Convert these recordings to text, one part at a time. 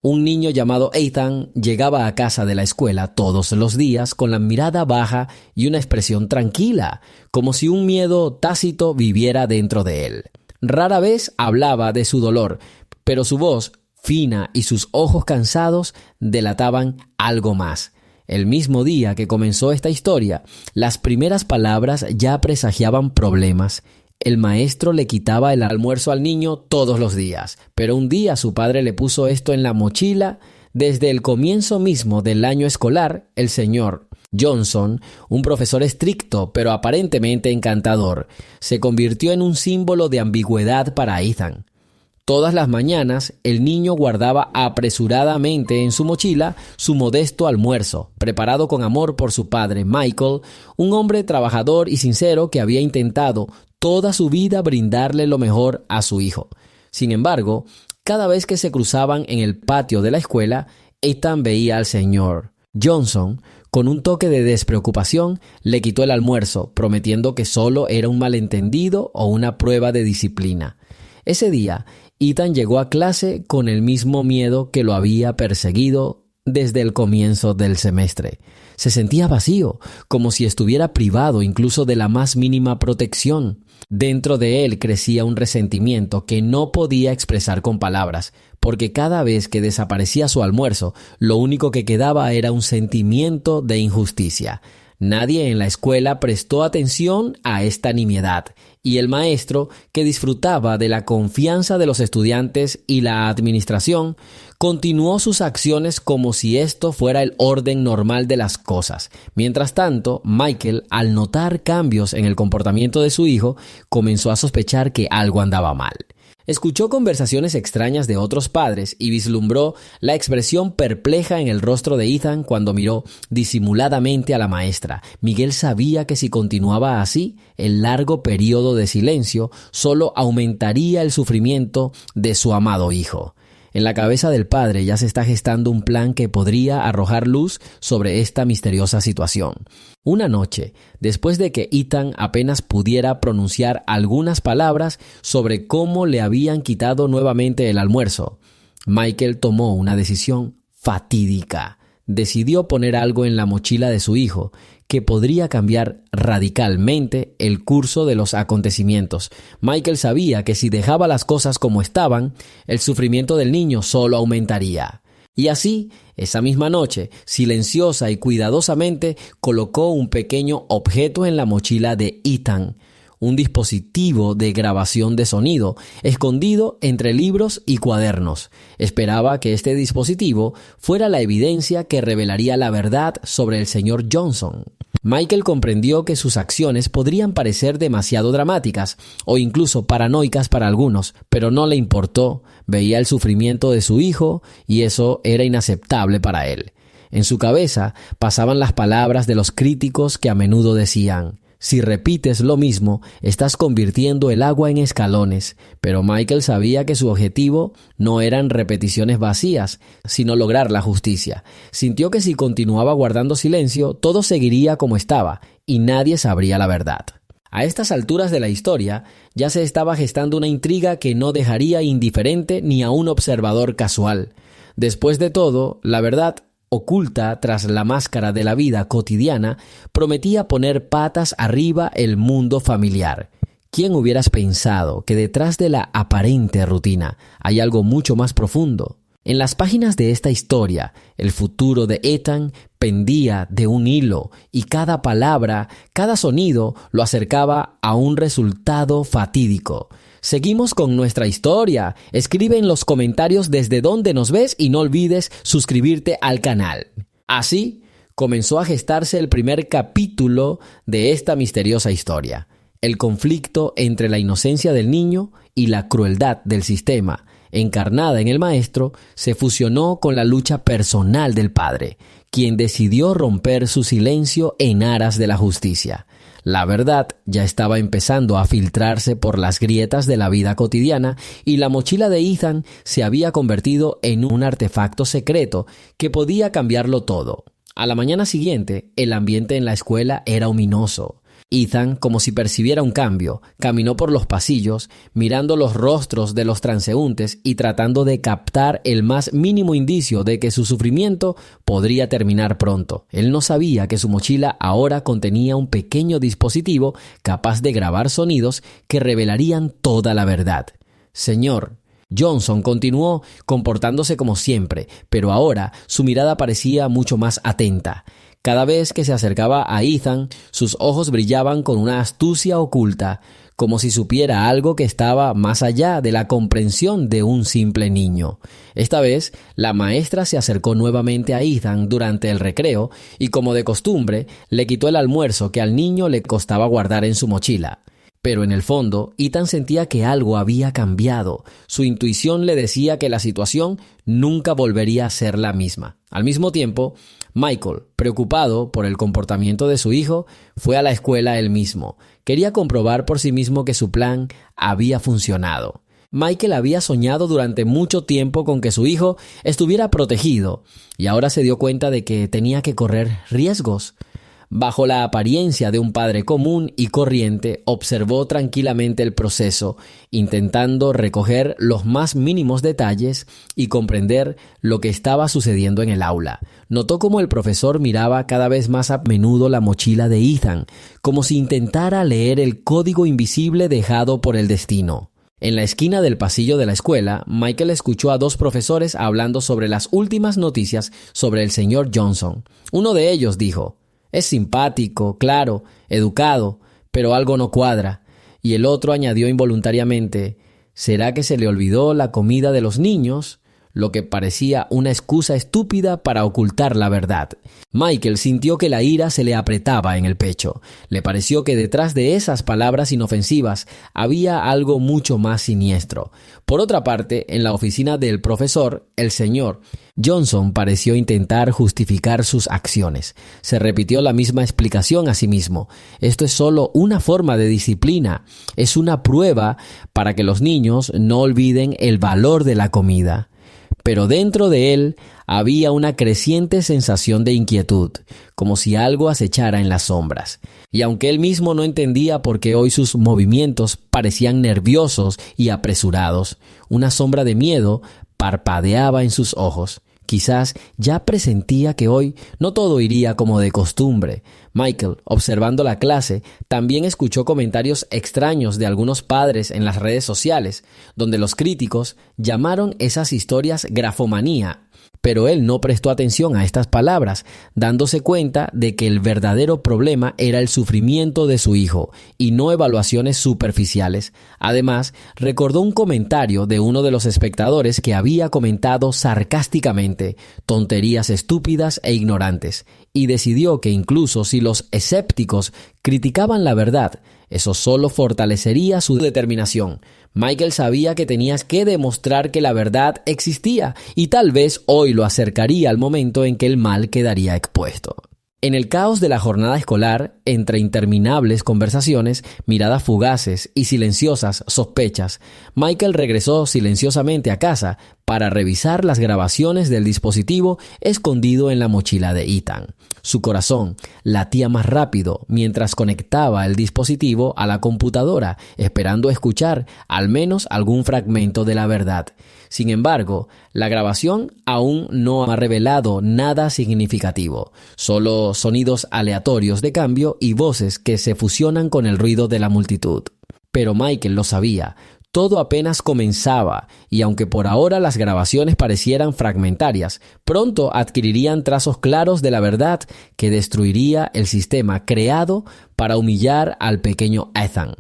Un niño llamado Ethan llegaba a casa de la escuela todos los días con la mirada baja y una expresión tranquila, como si un miedo tácito viviera dentro de él. Rara vez hablaba de su dolor, pero su voz fina y sus ojos cansados delataban algo más. El mismo día que comenzó esta historia, las primeras palabras ya presagiaban problemas. El maestro le quitaba el almuerzo al niño todos los días, pero un día su padre le puso esto en la mochila. Desde el comienzo mismo del año escolar, el señor Johnson, un profesor estricto pero aparentemente encantador, se convirtió en un símbolo de ambigüedad para Ethan. Todas las mañanas, el niño guardaba apresuradamente en su mochila su modesto almuerzo, preparado con amor por su padre, Michael, un hombre trabajador y sincero que había intentado toda su vida brindarle lo mejor a su hijo. Sin embargo, cada vez que se cruzaban en el patio de la escuela, Ethan veía al señor Johnson. Con un toque de despreocupación, le quitó el almuerzo, prometiendo que solo era un malentendido o una prueba de disciplina. Ese día, Ethan llegó a clase con el mismo miedo que lo había perseguido desde el comienzo del semestre. Se sentía vacío, como si estuviera privado incluso de la más mínima protección. Dentro de él crecía un resentimiento que no podía expresar con palabras, porque cada vez que desaparecía su almuerzo, lo único que quedaba era un sentimiento de injusticia. Nadie en la escuela prestó atención a esta nimiedad, y el maestro, que disfrutaba de la confianza de los estudiantes y la administración, continuó sus acciones como si esto fuera el orden normal de las cosas. Mientras tanto, Michael, al notar cambios en el comportamiento de su hijo, comenzó a sospechar que algo andaba mal. Escuchó conversaciones extrañas de otros padres y vislumbró la expresión perpleja en el rostro de Ethan cuando miró disimuladamente a la maestra. Miguel sabía que si continuaba así, el largo periodo de silencio solo aumentaría el sufrimiento de su amado hijo. En la cabeza del padre ya se está gestando un plan que podría arrojar luz sobre esta misteriosa situación. Una noche, después de que Ethan apenas pudiera pronunciar algunas palabras sobre cómo le habían quitado nuevamente el almuerzo, Michael tomó una decisión fatídica. Decidió poner algo en la mochila de su hijo que podría cambiar radicalmente el curso de los acontecimientos. Michael sabía que si dejaba las cosas como estaban, el sufrimiento del niño solo aumentaría. Y así, esa misma noche, silenciosa y cuidadosamente, colocó un pequeño objeto en la mochila de Ethan, un dispositivo de grabación de sonido, escondido entre libros y cuadernos. Esperaba que este dispositivo fuera la evidencia que revelaría la verdad sobre el señor Johnson. Michael comprendió que sus acciones podrían parecer demasiado dramáticas o incluso paranoicas para algunos, pero no le importó. Veía el sufrimiento de su hijo y eso era inaceptable para él. En su cabeza pasaban las palabras de los críticos que a menudo decían: si repites lo mismo, estás convirtiendo el agua en escalones. Pero Michael sabía que su objetivo no eran repeticiones vacías, sino lograr la justicia. Sintió que si continuaba guardando silencio, todo seguiría como estaba y nadie sabría la verdad. A estas alturas de la historia, ya se estaba gestando una intriga que no dejaría indiferente ni a un observador casual. Después de todo, la verdad oculta tras la máscara de la vida cotidiana, prometía poner patas arriba el mundo familiar. ¿Quién hubieras pensado que detrás de la aparente rutina hay algo mucho más profundo? En las páginas de esta historia, el futuro de Ethan pendía de un hilo y cada palabra, cada sonido lo acercaba a un resultado fatídico. Seguimos con nuestra historia. Escribe en los comentarios desde dónde nos ves y no olvides suscribirte al canal. Así comenzó a gestarse el primer capítulo de esta misteriosa historia. El conflicto entre la inocencia del niño y la crueldad del sistema, encarnada en el maestro, se fusionó con la lucha personal del padre, quien decidió romper su silencio en aras de la justicia. La verdad ya estaba empezando a filtrarse por las grietas de la vida cotidiana y la mochila de Ethan se había convertido en un artefacto secreto que podía cambiarlo todo. A la mañana siguiente, el ambiente en la escuela era ominoso. Ethan, como si percibiera un cambio, caminó por los pasillos, mirando los rostros de los transeúntes y tratando de captar el más mínimo indicio de que su sufrimiento podría terminar pronto. Él no sabía que su mochila ahora contenía un pequeño dispositivo capaz de grabar sonidos que revelarían toda la verdad. Señor, Johnson continuó comportándose como siempre, pero ahora su mirada parecía mucho más atenta. Cada vez que se acercaba a Ethan, sus ojos brillaban con una astucia oculta, como si supiera algo que estaba más allá de la comprensión de un simple niño. Esta vez, la maestra se acercó nuevamente a Ethan durante el recreo y, como de costumbre, le quitó el almuerzo que al niño le costaba guardar en su mochila. Pero en el fondo, Ethan sentía que algo había cambiado. Su intuición le decía que la situación nunca volvería a ser la misma. Al mismo tiempo, Michael, preocupado por el comportamiento de su hijo, fue a la escuela él mismo. Quería comprobar por sí mismo que su plan había funcionado. Michael había soñado durante mucho tiempo con que su hijo estuviera protegido y ahora se dio cuenta de que tenía que correr riesgos. Bajo la apariencia de un padre común y corriente, observó tranquilamente el proceso, intentando recoger los más mínimos detalles y comprender lo que estaba sucediendo en el aula. Notó cómo el profesor miraba cada vez más a menudo la mochila de Ethan, como si intentara leer el código invisible dejado por el destino. En la esquina del pasillo de la escuela, Michael escuchó a dos profesores hablando sobre las últimas noticias sobre el señor Johnson. Uno de ellos dijo: «Es simpático, claro, educado, pero algo no cuadra». Y el otro añadió involuntariamente: «¿Será que se le olvidó la comida de los niños?», lo que parecía una excusa estúpida para ocultar la verdad. Michael sintió que la ira se le apretaba en el pecho. Le pareció que detrás de esas palabras inofensivas había algo mucho más siniestro. Por otra parte, en la oficina del profesor, el señor Johnson pareció intentar justificar sus acciones. Se repitió la misma explicación a sí mismo. Esto es solo una forma de disciplina. Es una prueba para que los niños no olviden el valor de la comida. Pero dentro de él había una creciente sensación de inquietud, como si algo acechara en las sombras. Y aunque él mismo no entendía por qué hoy sus movimientos parecían nerviosos y apresurados, una sombra de miedo parpadeaba en sus ojos. Quizás ya presentía que hoy no todo iría como de costumbre. Michael, observando la clase, también escuchó comentarios extraños de algunos padres en las redes sociales, donde los críticos llamaron esas historias grafomanía. Pero él no prestó atención a estas palabras, dándose cuenta de que el verdadero problema era el sufrimiento de su hijo y no evaluaciones superficiales. Además, recordó un comentario de uno de los espectadores que había comentado sarcásticamente tonterías estúpidas e ignorantes, y decidió que incluso si los escépticos criticaban la verdad, eso solo fortalecería su determinación. Michael sabía que tenías que demostrar que la verdad existía y tal vez hoy lo acercaría al momento en que el mal quedaría expuesto. En el caos de la jornada escolar, entre interminables conversaciones, miradas fugaces y silenciosas sospechas, Michael regresó silenciosamente a casa para revisar las grabaciones del dispositivo escondido en la mochila de Ethan. Su corazón latía más rápido mientras conectaba el dispositivo a la computadora, esperando escuchar al menos algún fragmento de la verdad. Sin embargo, la grabación aún no ha revelado nada significativo, solo sonidos aleatorios de cambio y voces que se fusionan con el ruido de la multitud. Pero Michael lo sabía. Todo apenas comenzaba y aunque por ahora las grabaciones parecieran fragmentarias, pronto adquirirían trazos claros de la verdad que destruiría el sistema creado para humillar al pequeño Ethan.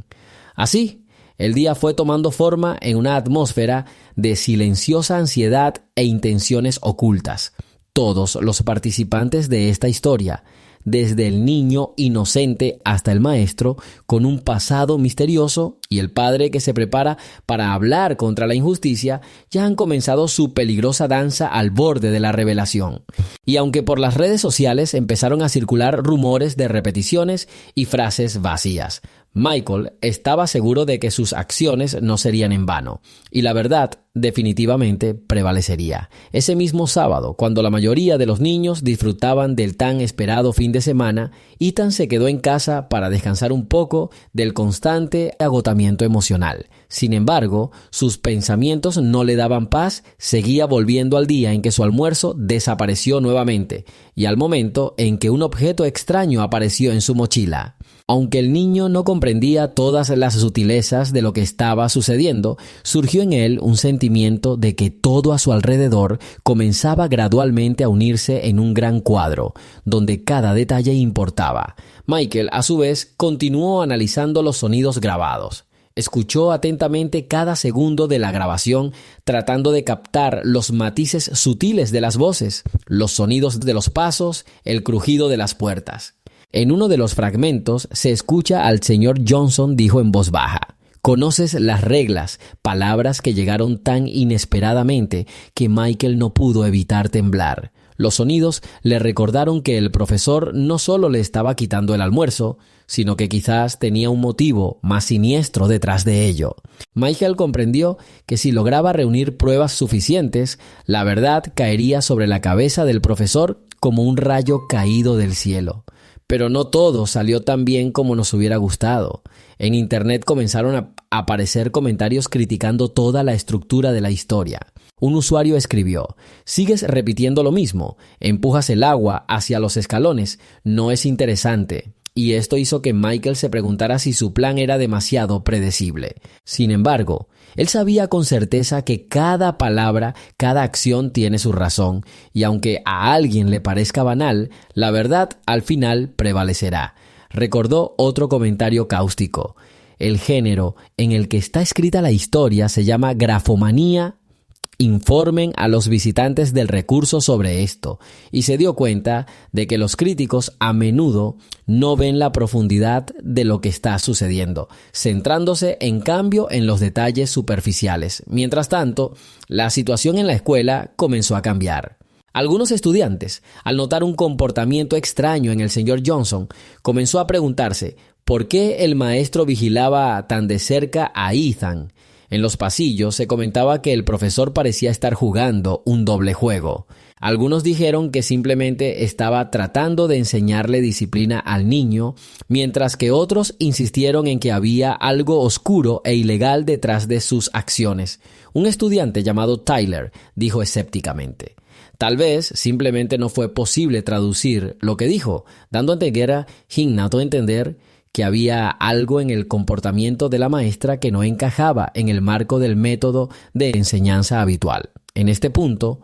Así, el día fue tomando forma en una atmósfera de silenciosa ansiedad e intenciones ocultas. Todos los participantes de esta historia, desde el niño inocente hasta el maestro con un pasado misterioso y el padre que se prepara para hablar contra la injusticia, ya han comenzado su peligrosa danza al borde de la revelación. Y aunque por las redes sociales empezaron a circular rumores de repeticiones y frases vacías, Michael estaba seguro de que sus acciones no serían en vano, y la verdad definitivamente prevalecería. Ese mismo sábado, cuando la mayoría de los niños disfrutaban del tan esperado fin de semana, Ethan se quedó en casa para descansar un poco del constante agotamiento emocional. Sin embargo, sus pensamientos no le daban paz, seguía volviendo al día en que su almuerzo desapareció nuevamente y al momento en que un objeto extraño apareció en su mochila. Aunque el niño no comprendía todas las sutilezas de lo que estaba sucediendo, surgió en él un sentimiento de que todo a su alrededor comenzaba gradualmente a unirse en un gran cuadro, donde cada detalle importaba. Michael, a su vez, continuó analizando los sonidos grabados. Escuchó atentamente cada segundo de la grabación, tratando de captar los matices sutiles de las voces, los sonidos de los pasos, el crujido de las puertas. En uno de los fragmentos se escucha al señor Johnson dijo en voz baja: «Conoces las reglas», palabras que llegaron tan inesperadamente que Michael no pudo evitar temblar. Los sonidos le recordaron que el profesor no solo le estaba quitando el almuerzo, sino que quizás tenía un motivo más siniestro detrás de ello. Michael comprendió que si lograba reunir pruebas suficientes, la verdad caería sobre la cabeza del profesor como un rayo caído del cielo. Pero no todo salió tan bien como nos hubiera gustado. En Internet comenzaron a aparecer comentarios criticando toda la estructura de la historia. Un usuario escribió: «Sigues repitiendo lo mismo, empujas el agua hacia los escalones, no es interesante». Y esto hizo que Michael se preguntara si su plan era demasiado predecible. Sin embargo, él sabía con certeza que cada palabra, cada acción tiene su razón, y aunque a alguien le parezca banal, la verdad al final prevalecerá. Recordó otro comentario cáustico: «El género en el que está escrita la historia se llama grafomanía. Informen a los visitantes del recurso sobre esto», y se dio cuenta de que los críticos a menudo no ven la profundidad de lo que está sucediendo, centrándose en cambio en los detalles superficiales. Mientras tanto, la situación en la escuela comenzó a cambiar. Algunos estudiantes, al notar un comportamiento extraño en el señor Johnson, comenzó a preguntarse por qué el maestro vigilaba tan de cerca a Ethan. En los pasillos se comentaba que el profesor parecía estar jugando un doble juego. Algunos dijeron que simplemente estaba tratando de enseñarle disciplina al niño, mientras que otros insistieron en que había algo oscuro e ilegal detrás de sus acciones. Un estudiante llamado Tyler dijo escépticamente: «Tal vez simplemente no fue posible traducir lo que dijo», dando a entender que había algo en el comportamiento de la maestra que no encajaba en el marco del método de enseñanza habitual. En este punto,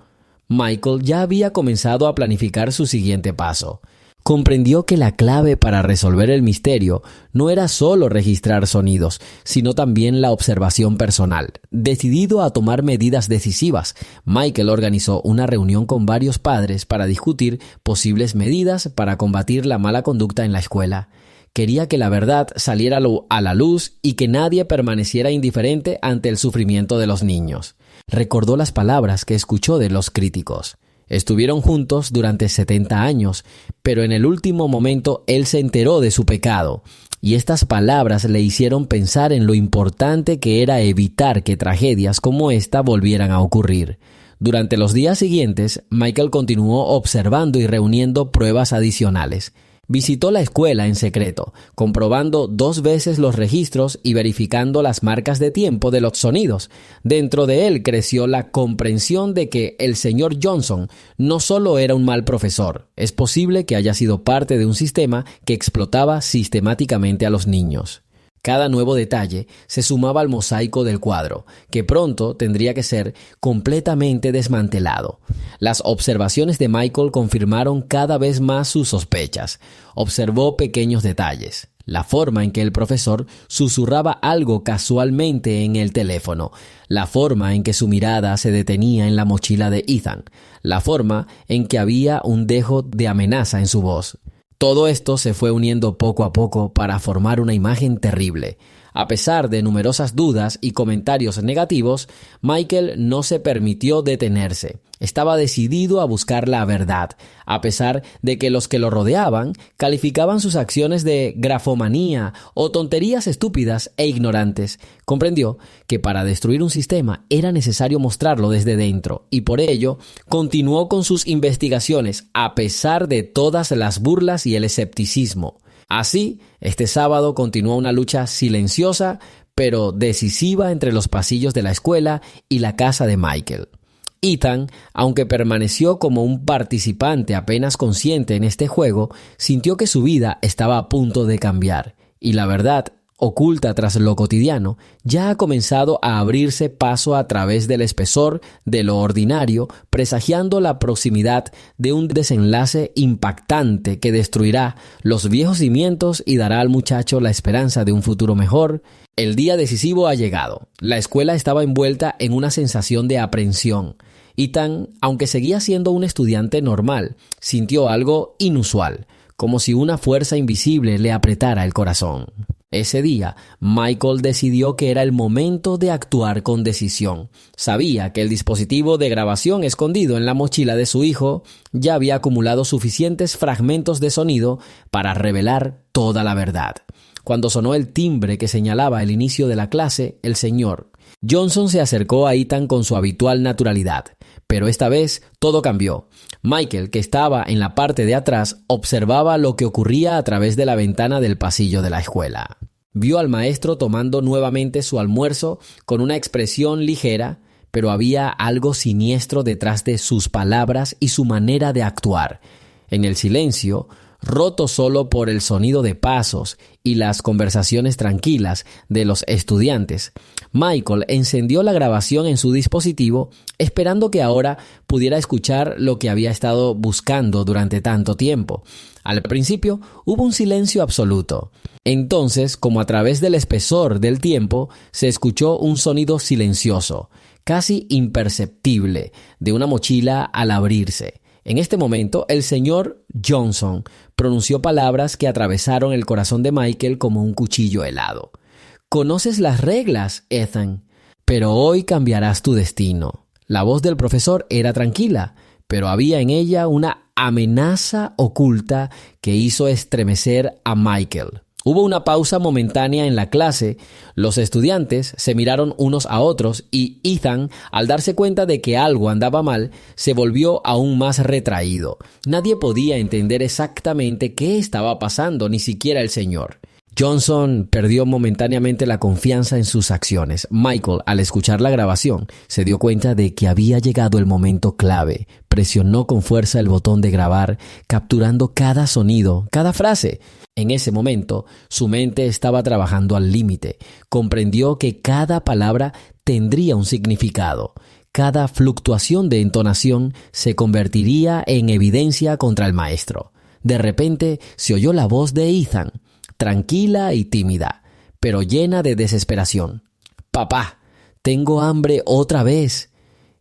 Michael ya había comenzado a planificar su siguiente paso. Comprendió que la clave para resolver el misterio no era solo registrar sonidos, sino también la observación personal. Decidido a tomar medidas decisivas, Michael organizó una reunión con varios padres para discutir posibles medidas para combatir la mala conducta en la escuela. Quería que la verdad saliera a la luz y que nadie permaneciera indiferente ante el sufrimiento de los niños. Recordó las palabras que escuchó de los críticos. Estuvieron juntos durante 70 años, pero en el último momento él se enteró de su pecado, y estas palabras le hicieron pensar en lo importante que era evitar que tragedias como esta volvieran a ocurrir. Durante los días siguientes, Michael continuó observando y reuniendo pruebas adicionales. Visitó la escuela en secreto, comprobando 2 veces los registros y verificando las marcas de tiempo de los sonidos. Dentro de él creció la comprensión de que el señor Johnson no solo era un mal profesor, es posible que haya sido parte de un sistema que explotaba sistemáticamente a los niños. Cada nuevo detalle se sumaba al mosaico del cuadro, que pronto tendría que ser completamente desmantelado. Las observaciones de Michael confirmaron cada vez más sus sospechas. Observó pequeños detalles. La forma en que el profesor susurraba algo casualmente en el teléfono. La forma en que su mirada se detenía en la mochila de Ethan. La forma en que había un dejo de amenaza en su voz. Todo esto se fue uniendo poco a poco para formar una imagen terrible. A pesar de numerosas dudas y comentarios negativos, Michael no se permitió detenerse. Estaba decidido a buscar la verdad, a pesar de que los que lo rodeaban calificaban sus acciones de grafomanía o tonterías estúpidas e ignorantes. Comprendió que para destruir un sistema era necesario mostrarlo desde dentro y por ello continuó con sus investigaciones a pesar de todas las burlas y el escepticismo. Así, este sábado continuó una lucha silenciosa pero decisiva entre los pasillos de la escuela y la casa de Michael. Ethan, aunque permaneció como un participante apenas consciente en este juego, sintió que su vida estaba a punto de cambiar, y la verdad, oculta tras lo cotidiano, ya ha comenzado a abrirse paso a través del espesor de lo ordinario, presagiando la proximidad de un desenlace impactante que destruirá los viejos cimientos y dará al muchacho la esperanza de un futuro mejor. El día decisivo ha llegado. La escuela estaba envuelta en una sensación de aprensión. Ethan, aunque seguía siendo un estudiante normal, sintió algo inusual, como si una fuerza invisible le apretara el corazón. Ese día, Michael decidió que era el momento de actuar con decisión. Sabía que el dispositivo de grabación escondido en la mochila de su hijo ya había acumulado suficientes fragmentos de sonido para revelar toda la verdad. Cuando sonó el timbre que señalaba el inicio de la clase, el señor Johnson se acercó a Ethan con su habitual naturalidad, pero esta vez todo cambió. Michael, que estaba en la parte de atrás, observaba lo que ocurría a través de la ventana del pasillo de la escuela. Vio al maestro tomando nuevamente su almuerzo con una expresión ligera, pero había algo siniestro detrás de sus palabras y su manera de actuar. En el silencio, roto solo por el sonido de pasos y las conversaciones tranquilas de los estudiantes, Michael encendió la grabación en su dispositivo, esperando que ahora pudiera escuchar lo que había estado buscando durante tanto tiempo. Al principio hubo un silencio absoluto. Entonces, como a través del espesor del tiempo, se escuchó un sonido silencioso, casi imperceptible, de una mochila al abrirse. En este momento, el señor Johnson pronunció palabras que atravesaron el corazón de Michael como un cuchillo helado. «Conoces las reglas, Ethan, pero hoy cambiarás tu destino». La voz del profesor era tranquila, pero había en ella una amenaza oculta que hizo estremecer a Michael. Hubo una pausa momentánea en la clase, los estudiantes se miraron unos a otros y Ethan, al darse cuenta de que algo andaba mal, se volvió aún más retraído. Nadie podía entender exactamente qué estaba pasando, ni siquiera el señor. Johnson perdió momentáneamente la confianza en sus acciones. Michael, al escuchar la grabación, se dio cuenta de que había llegado el momento clave. Presionó con fuerza el botón de grabar, capturando cada sonido, cada frase. En ese momento, su mente estaba trabajando al límite. Comprendió que cada palabra tendría un significado. Cada fluctuación de entonación se convertiría en evidencia contra el maestro. De repente, se oyó la voz de Ethan, tranquila y tímida, pero llena de desesperación. «Papá, tengo hambre otra vez».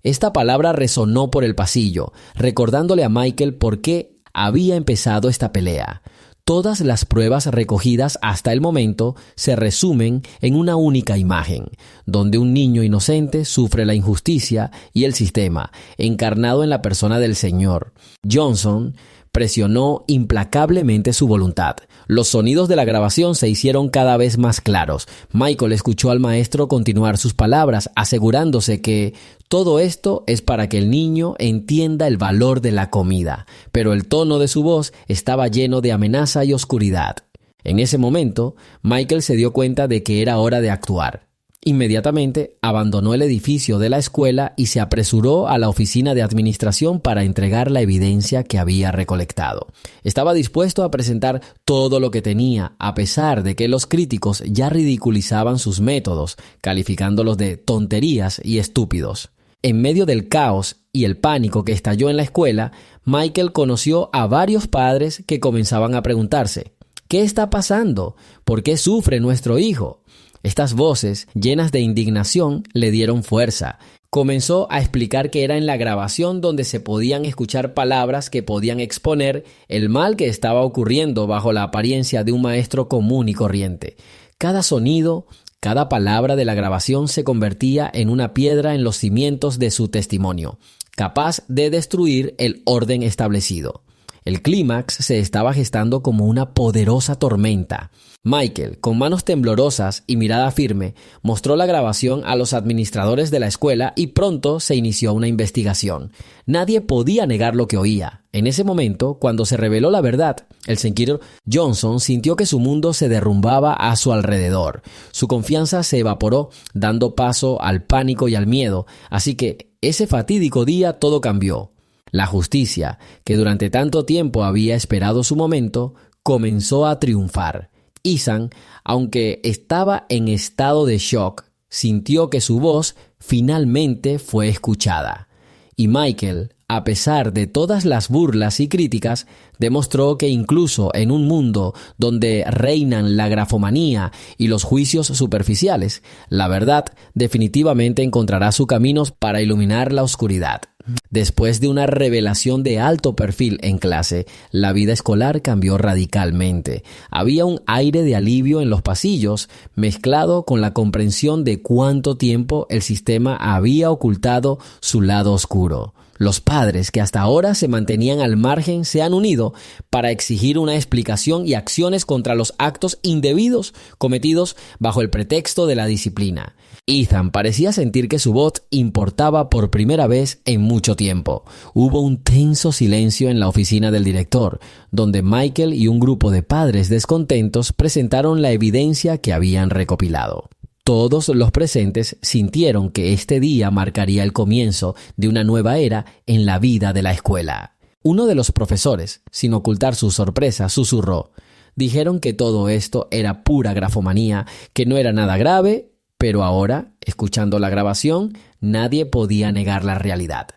Esta palabra resonó por el pasillo, recordándole a Michael por qué había empezado esta pelea. Todas las pruebas recogidas hasta el momento se resumen en una única imagen, donde un niño inocente sufre la injusticia y el sistema, encarnado en la persona del señor. Johnson presionó implacablemente su voluntad. Los sonidos de la grabación se hicieron cada vez más claros. Michael escuchó al maestro continuar sus palabras, asegurándose que todo esto es para que el niño entienda el valor de la comida, pero el tono de su voz estaba lleno de amenaza y oscuridad. En ese momento, Michael se dio cuenta de que era hora de actuar. Inmediatamente abandonó el edificio de la escuela y se apresuró a la oficina de administración para entregar la evidencia que había recolectado. Estaba dispuesto a presentar todo lo que tenía, a pesar de que los críticos ya ridiculizaban sus métodos, calificándolos de tonterías y estúpidos. En medio del caos y el pánico que estalló en la escuela, Michael conoció a varios padres que comenzaban a preguntarse: ¿qué está pasando? ¿Por qué sufre nuestro hijo? Estas voces, llenas de indignación, le dieron fuerza. Comenzó a explicar que era en la grabación donde se podían escuchar palabras que podían exponer el mal que estaba ocurriendo bajo la apariencia de un maestro común y corriente. Cada sonido, cada palabra de la grabación se convertía en una piedra en los cimientos de su testimonio, capaz de destruir el orden establecido. El clímax se estaba gestando como una poderosa tormenta. Michael, con manos temblorosas y mirada firme, mostró la grabación a los administradores de la escuela y pronto se inició una investigación. Nadie podía negar lo que oía. En ese momento, cuando se reveló la verdad, el señor Johnson sintió que su mundo se derrumbaba a su alrededor. Su confianza se evaporó, dando paso al pánico y al miedo. Así que ese fatídico día todo cambió. La justicia, que durante tanto tiempo había esperado su momento, comenzó a triunfar. Ethan, aunque estaba en estado de shock, sintió que su voz finalmente fue escuchada. Y Michael, a pesar de todas las burlas y críticas, demostró que incluso en un mundo donde reinan la grafomanía y los juicios superficiales, la verdad definitivamente encontrará su camino para iluminar la oscuridad. Después de una revelación de alto perfil en clase, la vida escolar cambió radicalmente. Había un aire de alivio en los pasillos, mezclado con la comprensión de cuánto tiempo el sistema había ocultado su lado oscuro. Los padres que hasta ahora se mantenían al margen se han unido para exigir una explicación y acciones contra los actos indebidos cometidos bajo el pretexto de la disciplina. Ethan parecía sentir que su voz importaba por primera vez en mucho tiempo. Hubo un tenso silencio en la oficina del director, donde Michael y un grupo de padres descontentos presentaron la evidencia que habían recopilado. Todos los presentes sintieron que este día marcaría el comienzo de una nueva era en la vida de la escuela. Uno de los profesores, sin ocultar su sorpresa, susurró: dijeron que todo esto era pura grafomanía, que no era nada grave, pero ahora, escuchando la grabación, nadie podía negar la realidad.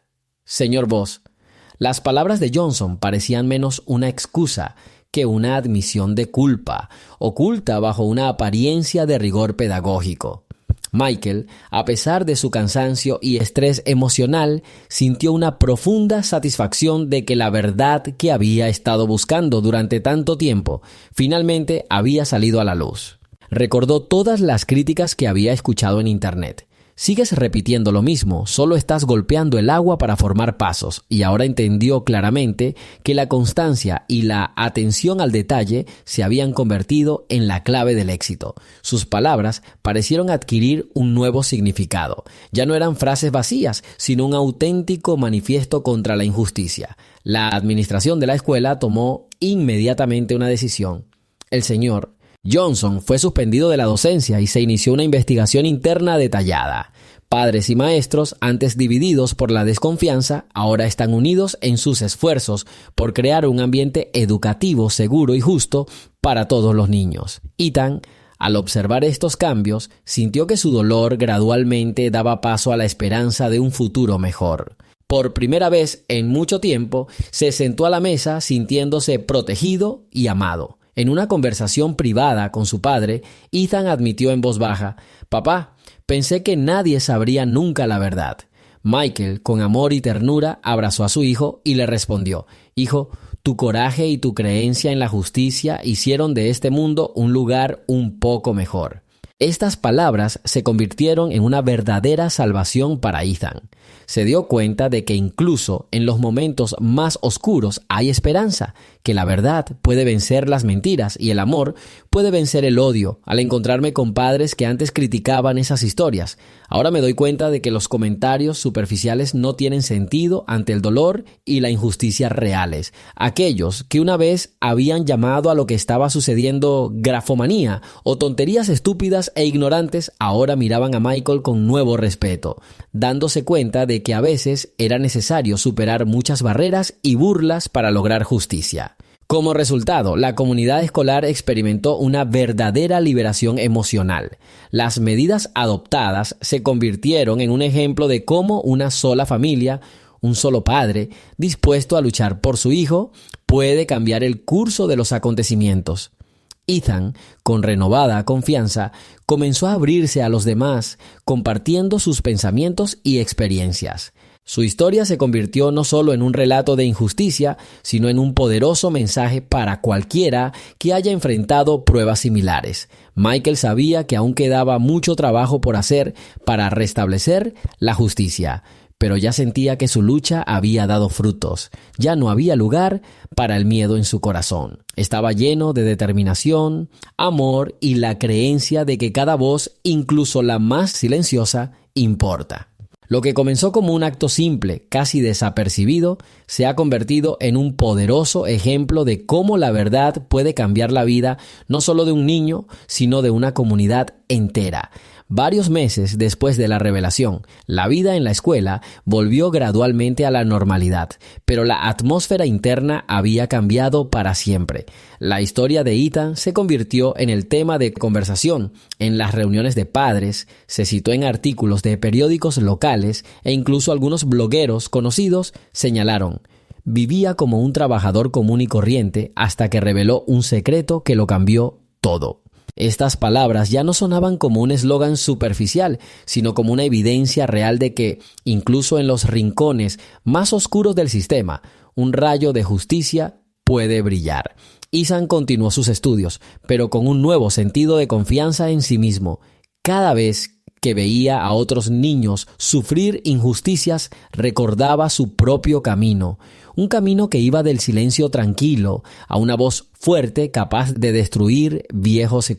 Señor Voss, las palabras de Johnson parecían menos una excusa que una admisión de culpa, oculta bajo una apariencia de rigor pedagógico. Michael, a pesar de su cansancio y estrés emocional, sintió una profunda satisfacción de que la verdad que había estado buscando durante tanto tiempo finalmente había salido a la luz. Recordó todas las críticas que había escuchado en Internet. Sigues repitiendo lo mismo, solo estás golpeando el agua para formar pasos, y ahora entendió claramente que la constancia y la atención al detalle se habían convertido en la clave del éxito. Sus palabras parecieron adquirir un nuevo significado. Ya no eran frases vacías, sino un auténtico manifiesto contra la injusticia. La administración de la escuela tomó inmediatamente una decisión. El señor Johnson fue suspendido de la docencia y se inició una investigación interna detallada. Padres y maestros, antes divididos por la desconfianza, ahora están unidos en sus esfuerzos por crear un ambiente educativo seguro y justo para todos los niños. Ethan, al observar estos cambios, sintió que su dolor gradualmente daba paso a la esperanza de un futuro mejor. Por primera vez en mucho tiempo, se sentó a la mesa sintiéndose protegido y amado. En una conversación privada con su padre, Ethan admitió en voz baja: «Papá, pensé que nadie sabría nunca la verdad». Michael, con amor y ternura, abrazó a su hijo y le respondió: «Hijo, tu coraje y tu creencia en la justicia hicieron de este mundo un lugar un poco mejor». Estas palabras se convirtieron en una verdadera salvación para Ethan. Se dio cuenta de que incluso en los momentos más oscuros hay esperanza, que la verdad puede vencer las mentiras y el amor puede vencer el odio. Al encontrarme con padres que antes criticaban esas historias, ahora me doy cuenta de que los comentarios superficiales no tienen sentido ante el dolor y la injusticia reales. Aquellos que una vez habían llamado a lo que estaba sucediendo grafomanía o tonterías estúpidas e ignorantes, ahora miraban a Michael con nuevo respeto, dándose cuenta de que a veces era necesario superar muchas barreras y burlas para lograr justicia. Como resultado, la comunidad escolar experimentó una verdadera liberación emocional. Las medidas adoptadas se convirtieron en un ejemplo de cómo una sola familia, un solo padre, dispuesto a luchar por su hijo, puede cambiar el curso de los acontecimientos. Ethan, con renovada confianza, comenzó a abrirse a los demás, compartiendo sus pensamientos y experiencias. Su historia se convirtió no solo en un relato de injusticia, sino en un poderoso mensaje para cualquiera que haya enfrentado pruebas similares. Michael sabía que aún quedaba mucho trabajo por hacer para restablecer la justicia, pero ya sentía que su lucha había dado frutos. Ya no había lugar para el miedo en su corazón. Estaba lleno de determinación, amor y la creencia de que cada voz, incluso la más silenciosa, importa. Lo que comenzó como un acto simple, casi desapercibido, se ha convertido en un poderoso ejemplo de cómo la verdad puede cambiar la vida no solo de un niño, sino de una comunidad entera. Varios meses después de la revelación, la vida en la escuela volvió gradualmente a la normalidad, pero la atmósfera interna había cambiado para siempre. La historia de Ethan se convirtió en el tema de conversación en las reuniones de padres, se citó en artículos de periódicos locales e incluso algunos blogueros conocidos señalaron: vivía como un trabajador común y corriente hasta que reveló un secreto que lo cambió todo. Estas palabras ya no sonaban como un eslogan superficial, sino como una evidencia real de que, incluso en los rincones más oscuros del sistema, un rayo de justicia puede brillar. Ethan continuó sus estudios, pero con un nuevo sentido de confianza en sí mismo. Cada vez que veía a otros niños sufrir injusticias, recordaba su propio camino. Un camino que iba del silencio tranquilo a una voz fuerte capaz de destruir viejos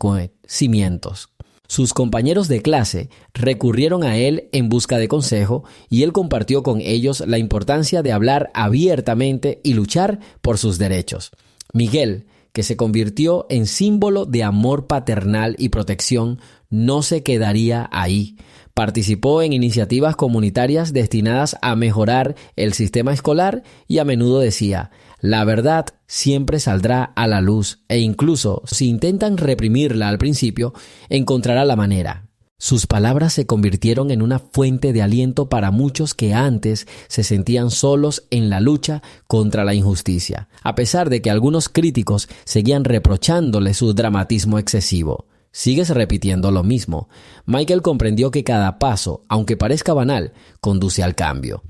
cimientos. Sus compañeros de clase recurrieron a él en busca de consejo y él compartió con ellos la importancia de hablar abiertamente y luchar por sus derechos. Miguel, que se convirtió en símbolo de amor paternal y protección, no se quedaría ahí. Participó en iniciativas comunitarias destinadas a mejorar el sistema escolar y a menudo decía: la verdad siempre saldrá a la luz e incluso si intentan reprimirla al principio, encontrará la manera. Sus palabras se convirtieron en una fuente de aliento para muchos que antes se sentían solos en la lucha contra la injusticia, a pesar de que algunos críticos seguían reprochándole su dramatismo excesivo. Sigues repitiendo lo mismo. Michael comprendió que cada paso, aunque parezca banal, conduce al cambio.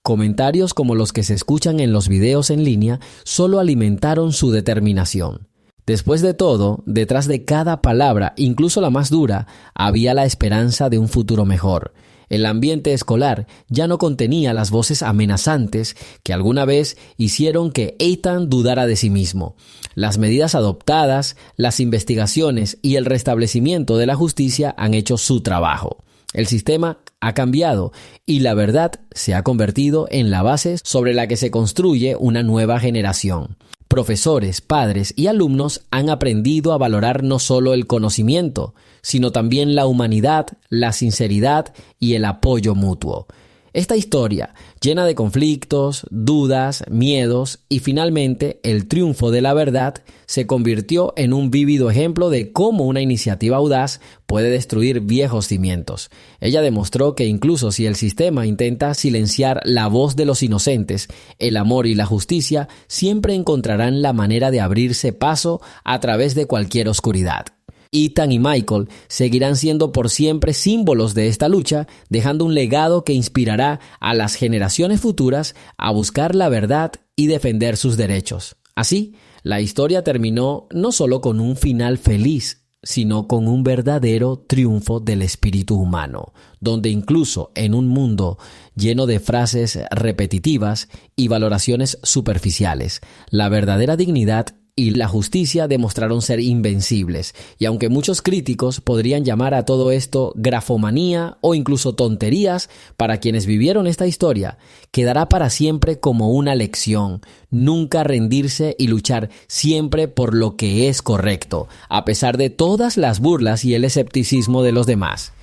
Comentarios como los que se escuchan en los videos en línea solo alimentaron su determinación. Después de todo, detrás de cada palabra, incluso la más dura, había la esperanza de un futuro mejor. El ambiente escolar ya no contenía las voces amenazantes que alguna vez hicieron que Ethan dudara de sí mismo. Las medidas adoptadas, las investigaciones y el restablecimiento de la justicia han hecho su trabajo. El sistema ha cambiado y la verdad se ha convertido en la base sobre la que se construye una nueva generación. Profesores, padres y alumnos han aprendido a valorar no solo el conocimiento, sino también la humanidad, la sinceridad y el apoyo mutuo. Esta historia, llena de conflictos, dudas, miedos y finalmente el triunfo de la verdad, se convirtió en un vívido ejemplo de cómo una iniciativa audaz puede destruir viejos cimientos. Ella demostró que incluso si el sistema intenta silenciar la voz de los inocentes, el amor y la justicia siempre encontrarán la manera de abrirse paso a través de cualquier oscuridad. Ethan y Michael seguirán siendo por siempre símbolos de esta lucha, dejando un legado que inspirará a las generaciones futuras a buscar la verdad y defender sus derechos. Así, la historia terminó no solo con un final feliz, sino con un verdadero triunfo del espíritu humano, donde incluso en un mundo lleno de frases repetitivas y valoraciones superficiales, la verdadera dignidad y la justicia demostraron ser invencibles, y aunque muchos críticos podrían llamar a todo esto grafomanía o incluso tonterías, para quienes vivieron esta historia, quedará para siempre como una lección: nunca rendirse y luchar siempre por lo que es correcto, a pesar de todas las burlas y el escepticismo de los demás.